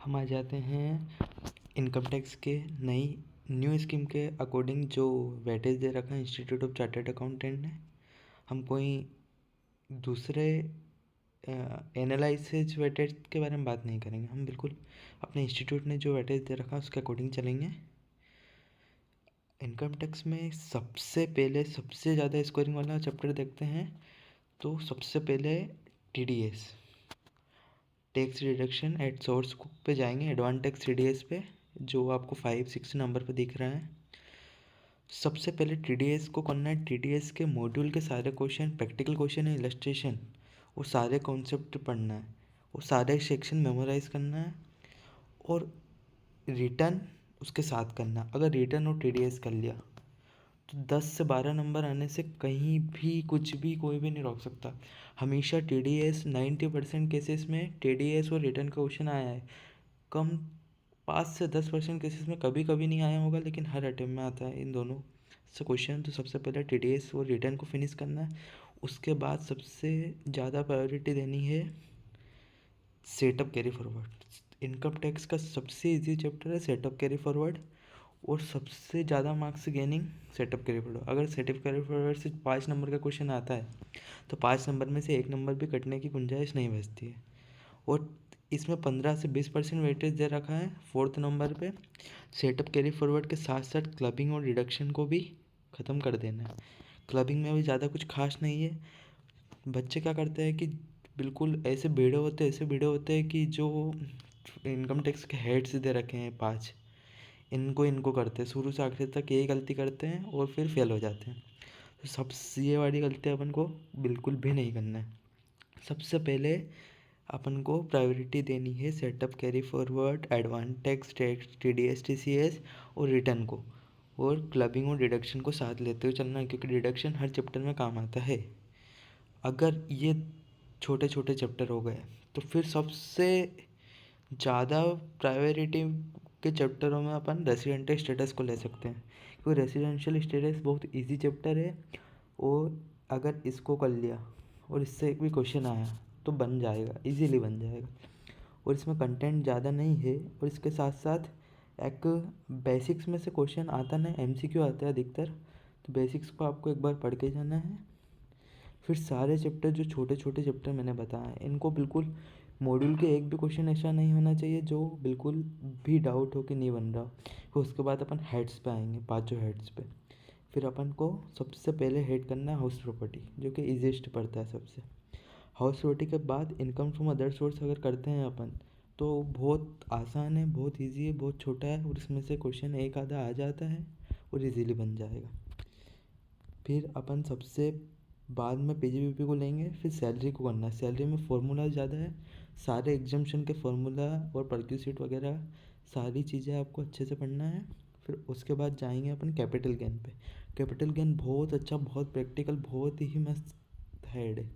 हम आ जाते हैं इनकम टैक्स के न्यू स्कीम के अकॉर्डिंग जो वेटेज दे रखा है इंस्टीट्यूट ऑफ चार्टर्ड अकाउंटेंट ने। हम कोई दूसरे एनालिसिस वेटेज के बारे में बात नहीं करेंगे, हम बिल्कुल अपने इंस्टीट्यूट ने जो वेटेज दे रखा है उसके अकॉर्डिंग चलेंगे। इनकम टैक्स में सबसे पहले सबसे ज़्यादा स्कोरिंग वाला चैप्टर देखते हैं, तो सबसे पहले TDS tax deduction at source पे जाएंगे, एडवांस टैक्स TDS पे, जो आपको 5-6 नंबर पे दिख रहा है। सबसे पहले TDS को करना है। TDS के मॉड्यूल के सारे क्वेश्चन, प्रैक्टिकल क्वेश्चन है, इलस्ट्रेशन, वो सारे कॉन्सेप्ट पढ़ना है, वो सारे सेक्शन मेमोराइज करना है और रिटर्न उसके साथ करना। अगर रिटर्न और TDS कर लिया तो 10 से 12 नंबर आने से कहीं भी कुछ भी कोई भी नहीं रोक सकता। हमेशा TDS 90% केसेस में TDS और रिटर्न का क्वेश्चन आया है। कम 5 से 10% केसेस में कभी कभी नहीं आया होगा, लेकिन हर अटेम्प्ट में आता है इन दोनों से क्वेश्चन। तो सबसे पहले TDS और रिटर्न को फिनिश करना है। उसके बाद सबसे ज़्यादा प्रायोरिटी देनी है setup carry forward. Income tax का सबसे इजी चैप्टर है सेटअप कैरी फॉरवर्ड, और सबसे ज़्यादा marks gaining setup carry forward. अगर सेटअप कैरी फॉरवर्ड से 5 नंबर का क्वेश्चन आता है तो 5 नंबर में से 1 नंबर भी कटने की गुंजाइश नहीं बचती है। और इसमें 15 से 20% वेटेज दे रखा है 4th नंबर पे। सेटअप कैरी फॉरवर्ड के साथ साथ क्लबिंग और डिडक्शन को भी ख़त्म कर देना है। क्लबिंग में भी ज़्यादा कुछ खास नहीं है। बच्चे क्या करते हैं कि बिल्कुल ऐसे भिड़े होते हैं कि जो इनकम टैक्स के हेड्स दे रखे हैं 5, इनको करते हैं, शुरू से आखिर तक यही गलती करते हैं और फिर फेल हो जाते हैं। तो सबसे ये वाली गलती अपन को बिल्कुल भी नहीं करना है। सबसे पहले अपन को प्रायोरिटी देनी है setup carry forward, advance tax, TDS TCS और रिटर्न को, और क्लबिंग और डिडक्शन को साथ लेते हुए चलना है, क्योंकि डिडक्शन हर चैप्टर में काम आता है। अगर ये छोटे छोटे चैप्टर हो गए तो फिर सबसे ज़्यादा प्रायोरिटी के चैप्टरों में अपन रेसिडेंशियल स्टेटस को ले सकते हैं, क्योंकि रेसिडेंशियल स्टेटस बहुत इजी चैप्टर है। और अगर इसको कर लिया और इससे एक भी क्वेश्चन आया तो बन जाएगा, इजीली बन जाएगा। और इसमें कंटेंट ज़्यादा नहीं है, और इसके साथ साथ एक बेसिक्स में से क्वेश्चन आता ना, MCQ आता है अधिकतर, तो बेसिक्स को आपको एक बार पढ़ के जाना है। फिर सारे चैप्टर जो छोटे छोटे चैप्टर मैंने बताया इनको बिल्कुल मॉड्यूल के एक भी क्वेश्चन ऐसा नहीं होना चाहिए जो बिल्कुल भी डाउट हो कि नहीं बन रहा। फिर उसके बाद अपन हेड्स पे आएंगे, पाँचों हेड्स पे। फिर अपन को सबसे पहले हेड करना है हाउस प्रॉपर्टी, जो कि ईजीएस्ट पड़ता है सबसे। हाउस प्रॉपर्टी के बाद इनकम फ्रॉम अदर सोर्स अगर करते हैं अपन तो बहुत आसान है, बहुत ईजी है, बहुत छोटा है, और इसमें से क्वेश्चन एक आधा आ जाता है और इजीली बन जाएगा। फिर अपन सबसे बाद में PGBP को लेंगे, फिर सैलरी को करना है। सैलरी में फार्मूला ज़्यादा है, सारे एग्जाम्शन के फार्मूला और परक्यूसिट वगैरह सारी चीज़ें आपको अच्छे से पढ़ना है। फिर उसके बाद जाएंगे अपन कैपिटल गेन पे। कैपिटल गेन बहुत अच्छा, बहुत प्रैक्टिकल, बहुत ही मस्त हेड है।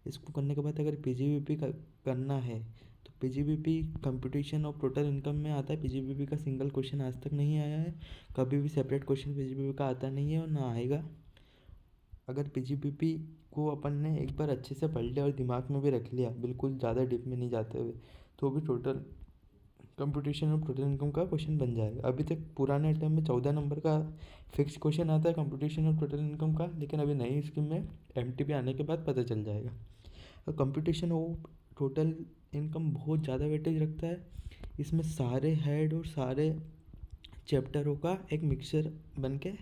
इसको करने के बाद अगर PGBP करना है तो PGBP computation of total income में आता है। PGBP का सिंगल क्वेश्चन आज तक नहीं आया है, कभी भी सेपरेट क्वेश्चन PGBP का आता नहीं है और ना आएगा। अगर PGBP को अपन ने एक बार अच्छे से पढ़ लिया और दिमाग में भी रख लिया, बिल्कुल ज़्यादा डीप में नहीं जाते हुए, तो भी total computation of total income का क्वेश्चन बन जाएगा। अभी तक पुराने टाइम में 14 नंबर का फिक्स क्वेश्चन आता है कंप्यूटेशन ऑफ टोटल इनकम का, लेकिन अभी नई स्कीम में MTP आने के बाद पता चल जाएगा। और कंप्यूटेशन ऑफ टोटल इनकम बहुत ज़्यादा वेटेज रखता है। इसमें सारे हेड और सारे चैप्टरों का एक मिक्सचर बन के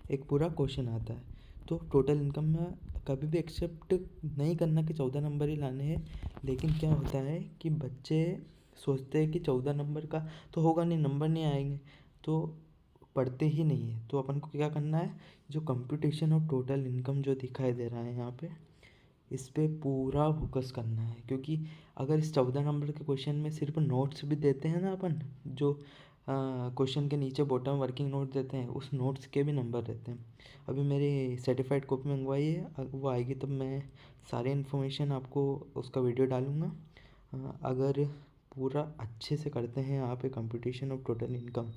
एक पूरा क्वेश्चन आता है। तो टोटल इनकम में कभी भी एक्सेप्ट नहीं करना कि 14 नंबर ही लाने हैं, लेकिन क्या होता है कि बच्चे सोचते हैं कि 14 नंबर का तो होगा नहीं, नंबर नहीं आएंगे, तो पढ़ते ही नहीं है। तो अपन को क्या करना है, जो कंप्यूटेशन ऑफ टोटल इनकम जो दिखाई दे रहा है यहाँ पे, इस पे पूरा फोकस करना है। क्योंकि अगर इस 14 नंबर के क्वेश्चन में सिर्फ नोट्स भी देते हैं ना अपन, जो क्वेश्चन के नीचे बॉटम वर्किंग नोट देते हैं, उस नोट्स के भी नंबर रहते हैं। अभी मेरी सर्टिफाइड कॉपी मंगवाई है, वो आएगी तब मैं सारी इन्फॉर्मेशन आपको उसका वीडियो डालूँगा। अगर पूरा अच्छे से करते हैं यहाँ पे कंप्यूटेशन ऑफ टोटल इनकम,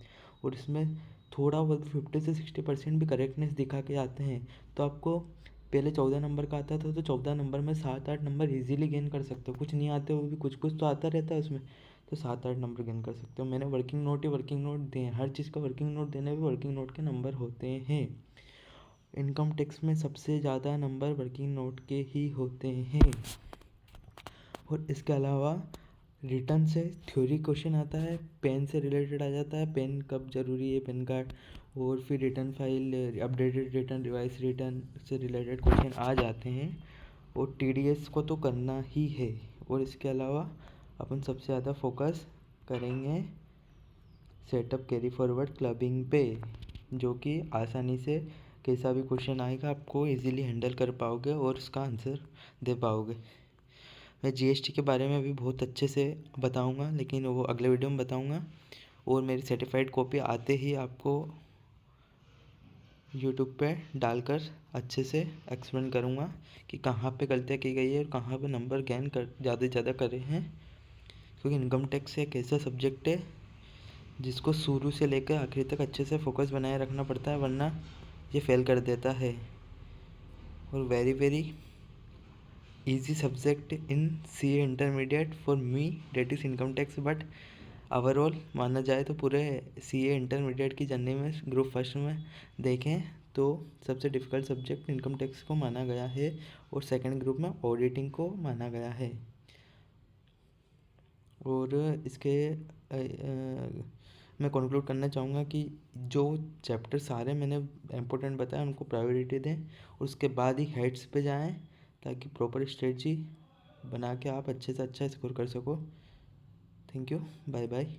और इसमें थोड़ा बहुत 50 से 60% भी करेक्टनेस दिखा के आते हैं, तो आपको पहले 14 नंबर का आता था तो 14 नंबर में 7-8 नंबर इजीली गेन कर सकते हो। कुछ नहीं आते वो भी कुछ कुछ तो आता रहता है उसमें, तो 7-8 नंबर गेन कर सकते हो। मैंने वर्किंग नोट दिए हैं, हर चीज़ का वर्किंग नोट देने पे वर्किंग नोट के नंबर होते हैं। इनकम टैक्स में सबसे ज़्यादा नंबर वर्किंग नोट के ही होते हैं। और इसके अलावा रिटर्न से थ्योरी क्वेश्चन आता है, पेन से रिलेटेड आ जाता है, पेन कब ज़रूरी है, पेन कार्ड, और फिर return file, updated return, revise return से रिलेटेड क्वेश्चन आ जाते हैं। और टीडीएस को तो करना ही है। और इसके अलावा अपन सबसे ज़्यादा फोकस करेंगे सेटअप कैरी फॉरवर्ड क्लबिंग पे, जो कि आसानी से कैसा भी क्वेश्चन आएगा आपको इजीली हैंडल कर पाओगे और उसका आंसर दे पाओगे। मैं जीएसटी के बारे में भी बहुत अच्छे से बताऊंगा, लेकिन वो अगले वीडियो में बताऊंगा। और मेरी सर्टिफाइड कॉपी आते ही आपको यूट्यूब पे डालकर अच्छे से एक्सप्लेन करूंगा कि कहाँ पे गलतियाँ की गई है और कहाँ पे नंबर गेन कर ज़्यादा से ज़्यादा करे हैं। क्योंकि इनकम टैक्स एक ऐसा सब्जेक्ट है जिसको शुरू से लेकर आखिर तक अच्छे से फोकस बनाए रखना पड़ता है, वरना ये फेल कर देता है। और very very easy subject in CA intermediate for me, that is income tax. But overall माना जाए तो पूरे CA इंटरमीडिएट की जर्नी में ग्रुप फर्स्ट में देखें तो सबसे डिफ़िकल्ट सब्जेक्ट इनकम टैक्स को माना गया है, और सेकंड ग्रुप में ऑडिटिंग को माना गया है। और इसके मैं कंक्लूड करना चाहूँगा कि जो चैप्टर सारे मैंने इम्पोर्टेंट बताए उनको प्रायोरिटी दें, उसके बाद ही हेड्स पे जाएं, ताकि प्रॉपर स्ट्रेटजी बना के आप अच्छे से अच्छा स्कोर कर सको। Thank you, bye bye.